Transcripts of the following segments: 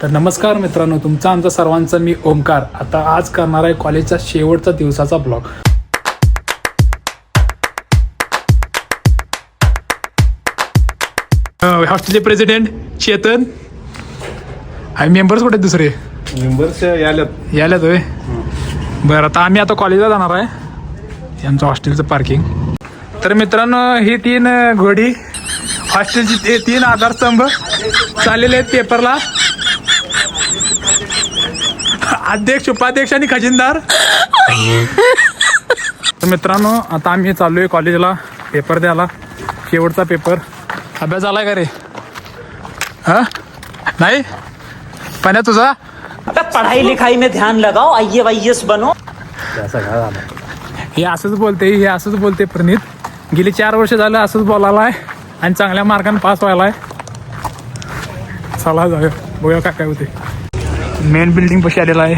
तर नमस्कार मित्रांनो, तुमचा आमचा सर्वांचा मी ओमकार आता आज करणार आहे कॉलेजचा शेवटचा दिवसाचा ब्लॉग. हॉस्टेलचे प्रेसिडेंट चेतन आणि मेंबर्स कुठे दुसरे मेंबर्स याल्यात होय. बरं, आता आम्ही आता कॉलेजला जाणार आहे. आमचं हॉस्टेलचं पार्किंग. तर मित्रांनो, ही 3 घोडी हॉस्टेलची 3 आधारस्तंभ चाललेले आहेत पेपरला. अध्यक्ष, उपाध्यक्ष आणि खजिनदार. तर मित्रांनो, आता आम्ही चालू आहे कॉलेजला पेपर द्यायला. शेवटचा पेपर. अभ्यास झालाय का रे? हा नाही पण तुझा पढ़ाई लिखाई में ध्यान लगाओ, IAS बनो. हे असंच बोलते प्रणित. गेली 4 वर्ष झालं असंच बोलायला आहे आणि चांगल्या मार्काने पास व्हायला आहे. चला जाऊया, बघूया काय होते. मेन बिल्डिंग पशी आलेला आहे.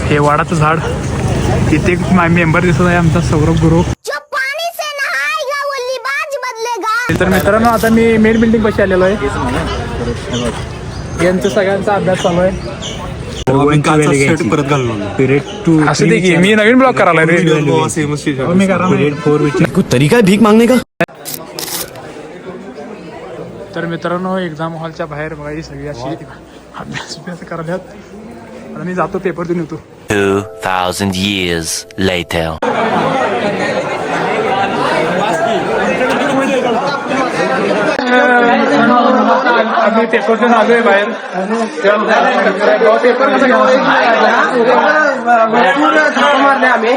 हे वाडाचं झाड. तिथे एक मेंबर दिसत आहे आमचा सौरभ गुरु. तर मित्रांनो, आता मी मेन बिल्डिंग पशी आलेलो आहे. यांचा सगळ्यांचा अभ्यास चालू आहे. असं दे की मी नवीन ब्लॉग करायला तरीका भीक मागणे का. तर मित्रांनो, एक्झाम हॉलच्या बाहेर बघायची सगळी अशी अभ्यास करायला. आता मी जातो, पेपर देऊन येतो. 2000 years later. आम्ही पेपर देऊन आलोय बाहेर. पेपर कसं मारले आम्ही.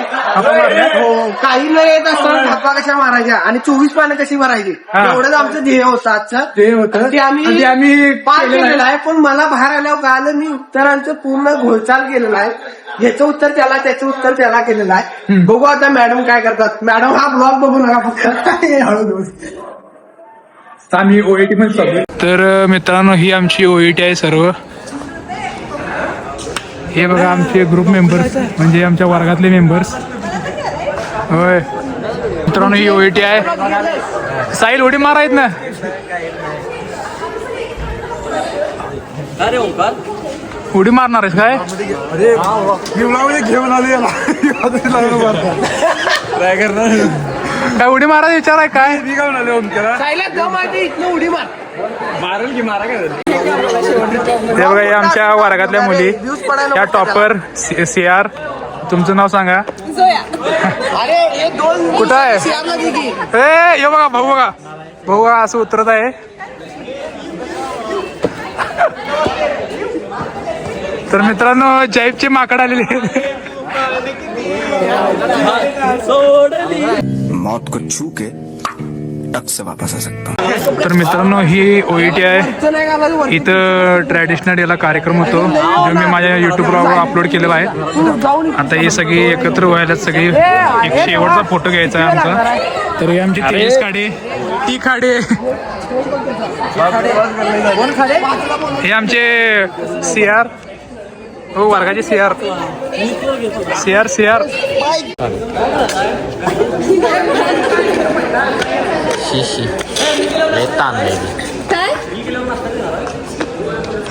काही न येत असताना धापा कशा मारायच्या आणि 24 पानं कशी भरायची, एवढंच आमचं ध्येय होतं आजचं. ते होतं ते आम्ही पार केलेलं आहे. पण मला बाहेर आल्यावर कळालं मी उत्तरांचं पूर्ण घोळचाल केलेला आहे. ह्याचं उत्तर त्याला, त्याचं उत्तर त्याला केलेलं आहे. बघू आता मॅडम काय करतात. मॅडम हा ब्लॉग बघू नका फक्त. आम्ही OET मध्ये चालू. तर मित्रांनो, ही आमची OET आहे सर्व. हे बघा आमचे ग्रुप मेंबर्स, म्हणजे आमच्या वर्गातले मेंबर्स. होय मित्रांनो, ही OET आहे. साहिल उडी मारायत ना. उडी मारणार आहेस काय? काय उडी मारायचा विचार आहे काय? हे बघा, हे आमच्या वर्गातल्या मुली. या टॉपर CR. तुमचं नाव सांगा. कुठं आहे? हे बघा भाऊ बघा असं उतरत आहे. तर मित्रांनो, जैबचे माकड आलेले. मौत को छू के टक से वापस आ सकता. तर मित्रांनो, ही OET आहे. इथं ट्रॅडिशनल डेला कार्यक्रम होतो, जो मी माझ्या युट्यूबवर अपलोड केलेला आहे. आता हे सगळे एकत्र व्हायला सगळे एक शेवटचा फोटो घ्यायचा आहे आमचा. तर हे आमची तेजस खाडे, ती खाडे. हे आमचे CR, हो वर्गाचे CR.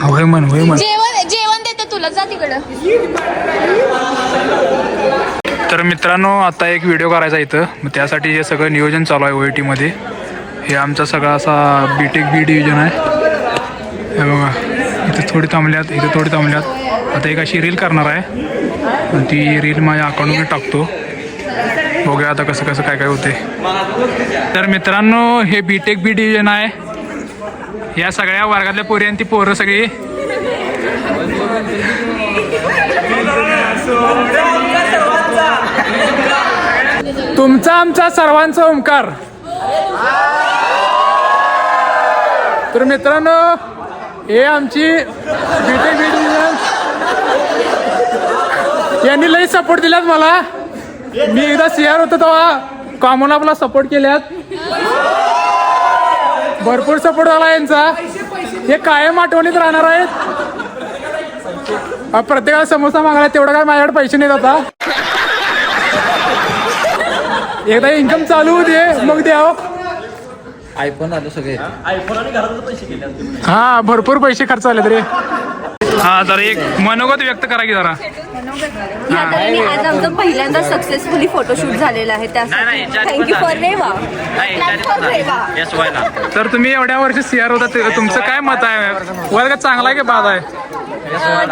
होय म्हण. जेवण देते तुला, जा तिकडं. तर मित्रांनो, आता एक व्हिडिओ करायचा इथं. मग त्यासाठी हे सगळं नियोजन चालू आहे OET मध्ये. हे आमचा सगळा असा B.Tech B डिव्हिजन आहे. हे बघा, इथं थोडी थांबल्यात. आता एक अशी रील करणार आहे. ती रील माझ्या अकाउंटमध्ये टाकतो. बघूया आता कसं काय होते. तर मित्रांनो, हे B.Tech B डिव्हिजन आहे. या सगळ्या वर्गातल्या पोरी आणि ती पोरं सगळी. तुमचा आमचा सर्वांचा ओमकार. तर मित्रांनो, हे आमची B.Tech B डिव्हिजन. यांनी लई सपोर्ट दिल्यात मला. मी एकदा CR होतो तेव्हा कॉमन आपला सपोर्ट केल्यात. भरपूर सपोर्ट झाला यांचा. हे कायम आठवणीत राहणार आहेत. प्रत्येकाला समोसा मागायला तेवढं काय माझ्याकडे पैसे नाहीत. आता एकदा इन्कम चालू होऊ दे, मग द्यावं. आयफोन आलं सगळे. हा, भरपूर पैसे खर्च झाले रे. हा जरा एक मनोगत व्यक्त करा की जरा. या तऱ्हेने आज आमचं पहिल्यांदा सक्सेसफुली फोटोशूट झालेलं आहे त्यासाठी थँक्यू फॉर रेवा. तर तुम्ही एवढ्या वर्ष सीआर होता तुमचं काय मत आहे? वर्ग चांगला आहे की बाद आहे?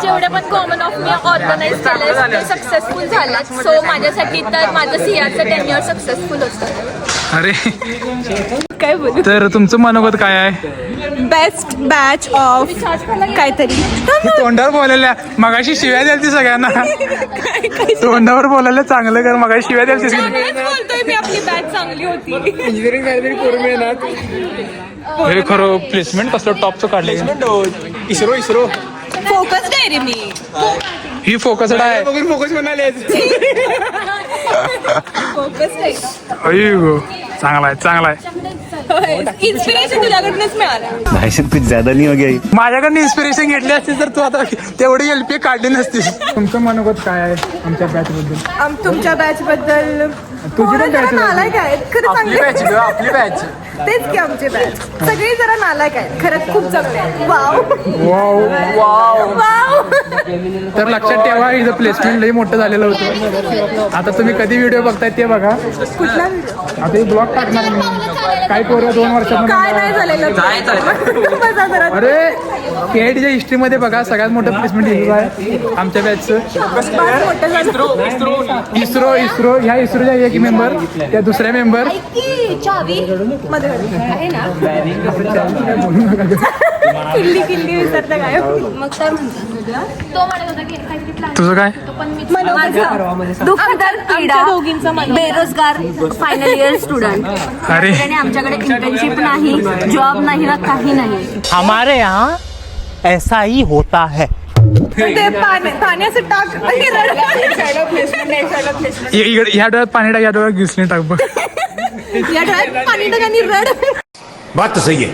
जेवढे पण कॉमन ऑफ मी ऑर्गनाईज केलं ते सक्सेसफुल झालं. सो माझ्यासाठी तर माझं सीआरचं टेन्युअर सक्सेसफुल होतं. अरे काय बोलू तर तुमचं मनोगत काय आहे? बेस्ट बॅच ऑफ काहीतरी तोंडावर बोलायला मगाशी शिव्या द्याल सगळ्यांना. तोंडावर बोलायला चांगलं कर, मगाशी शिव्या द्याल बोलतोय मी आपली बॅच चांगली होती. इंजिनिअरिंग काहीतरी करून येणार. हे खरं प्लेसमेंट कसलं टॉपचं काढले. इस्रो फोकस्ड आहे रे मी. ही फोकसड आहे. फोकस म्हणाले. फोकस्ड आहे अय गो चांगला आहे चांगला आहे. इन्स्पिरेशन तुझ्याकडूनच मिळालं. भाई साहब कुछ ज्यादा नहीं हो गया ये? माझ्याकडनं इन्स्पिरेशन घेतली असती तर तू आता तेवढी एलपी काढली नसतीस. तुमचं मनोगत काय आहे आमच्या बॅच बद्दल? तुमच्या बॅच बद्दल तुझी पण batch आहे. नालायक आहेत खरं आपली चांगले. बॅच आपली बॅच. तेच की आमचे बॅच सगळे जरा नालायक आहेत खरंच खूप चांगले आहेत. Wow wow. वाव. तर लक्षात ठेवा हिचं प्लेसमेंट लई मोठं झालेलं होतं. आता तुम्ही कधी व्हिडिओ बघताय ते बघा. कुठला व्हिडिओ आता हे ब्लॉग टाकणार मी. काय पोरं 2 वर्षात काय नाही झालेलं बसा जरा. अरे केआयटीच्या हिस्ट्रीमध्ये बघा सगळ्यात मोठं प्लेसमेंट हिचं आहे आमच्या बॅचचं. फार मोठं झालं. इस्रो ह्या इस्रोच्या एक मेंबर त्या दुसऱ्या मेंबर. चावी मध्ये आहे ना. किल्ली विसरता काय मग काय म्हणतात. तो म्हणत होता की काहीतरी प्लॅन तुझं काय? दुःखदर पीडा बेरोजगार फायनल इयर स्टुडंट. अरे आणि आमच्याकडे इंटर्नशिप नाही, जॉब नाही ना काही नाही. हमारे यहाँ ऐसा ही होता है. ते पाण्याचं टाक आणि रड. इकडे ह्या डोळ्यात पाणी टाक, या डोळ्यात घुसणे टाक बघ. या डोळ्यात पाणी टाक आणि रड. बात तो सही है.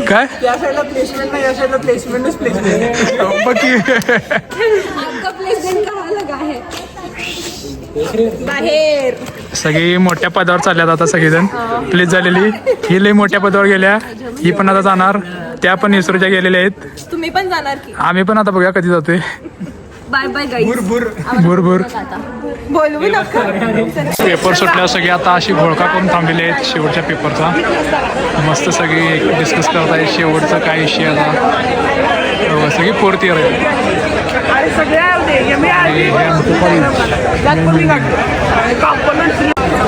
काय या साईडला प्लेसमेंट नाही, या साईडला प्लेसमेंटच प्लेसमेंट. बघ की. आपका प्लेसमेंट कहाँ लगा है. बाहेर सगळी मोठ्या पदावर चालल्यात आता सगळेजण. प्लेस झालेली ही लई मोठ्या पदावर गेल्या. ही पण आता जाणार. त्या पण इस्रोच्या गेलेल्या आहेत. तुम्ही पण जाणार की. आम्ही पण आता बघूया कधी जातोय. Bye bye guys. भूर बोलवू नका. पेपर सुटल्यावर सगळे आता अशी घोळका करून थांबलेले आहेत शेवटच्या पेपरचा. मस्त सगळी डिस्कस करत आहेत शेवटचा काय विषय आता. सगळी फोर्थ इयर आहे.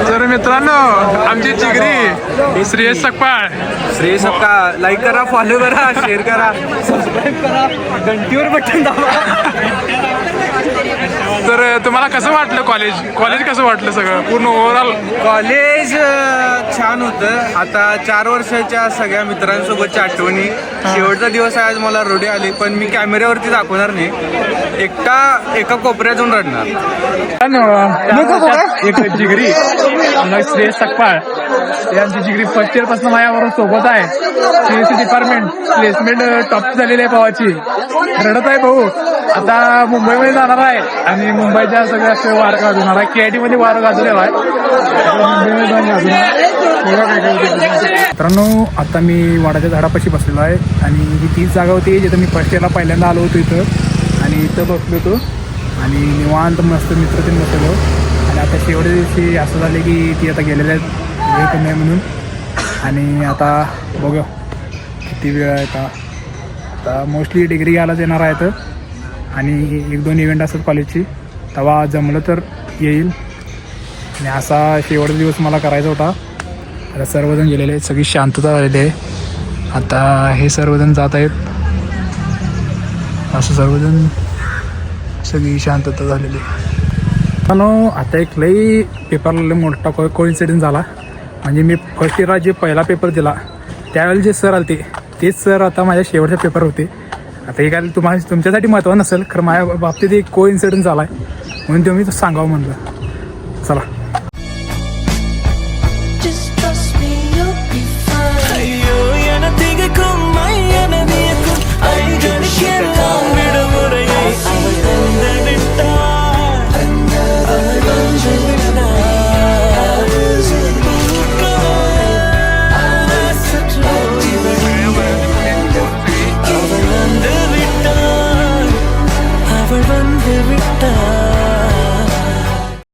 तर मित्रांनो आमची जिगरी श्रेयस सकपाळ. श्रेय सबका लाईक करा, फॉलो करा, शेअर करा, सबस्क्राईब करा, घंटीवर बटन दाबा. तर तुम्हाला कसं वाटलं कॉलेज कसं वाटलं सगळं पूर्ण ओव्हरऑल? कॉलेज छान होतं. आता 4 वर्षाच्या सगळ्या मित्रांसोबतच्या आठवणी. शेवटचा दिवस आहे आज. मला रडू आले पण मी कॅमेऱ्यावरती दाखवणार नाही. एकटा एका कोपऱ्यात जाऊन रडणार. एक जिगरी श्रेयस सकपाळ हे आमची जिगरी फर्स्ट इयर पासून माझ्याबरोबर सोबत आहे. सीएससी डिपार्टमेंट प्लेसमेंट टॉप झालेली आहे भावाची. रडत आहे भाऊ. आता मुंबईमध्ये जाणार आहे आणि मुंबईच्या सगळ्या असे वार गाजवणार आहे. केआयटी मध्ये वार गाजवलेला आहे. मुंबईमध्ये जाऊन गाजवणार. मित्रांनो आता मी वाडाच्या झाडापाशी बसलेलो आहे आणि ही तीच जागा होती जिथं मी फर्स्ट इयरला पहिल्यांदा आलो होतो इथं. आणि इथं बसलो होतो आणि निवांत मस्त मित्र ते बसलो. आणि आता शेवटच्या दिवशी असं झालं की ती आता गेलेल्या आहेत वेळ कमी आहे म्हणून. आणि आता बघू किती वेळ आहे. आता मोस्टली डिग्री घ्यायलाच येणार आहेत आणि 1-2 इव्हेंट असतात कॉलेजची. तेव्हा जमलं तर येईल. आणि असा शेवटचा दिवस मला करायचा होता. आता सर्वजण गेलेले आहेत. सगळी शांतता झालेली आहे. आता हे सर्वजण जात आहेत. असं सर्वजण सगळी शांतता झालेली आहे. आता एक लई पेपरला लई मोठा कोइन्सिडन्स झाला. म्हणजे मी फर्स्ट इयरला जे पहिला पेपर दिला त्यावेळेला जे सर आले तेच सर आता माझ्या शेवटचे पेपर होते. आता हे काय तुमच्यासाठी महत्त्वाचं नसेल खरं माझ्या बाबतीत एक कोइन्सिडन्स झाला आहे म्हणून तुम्ही सांगावं म्हणलं. चला वंदे विठ्ठल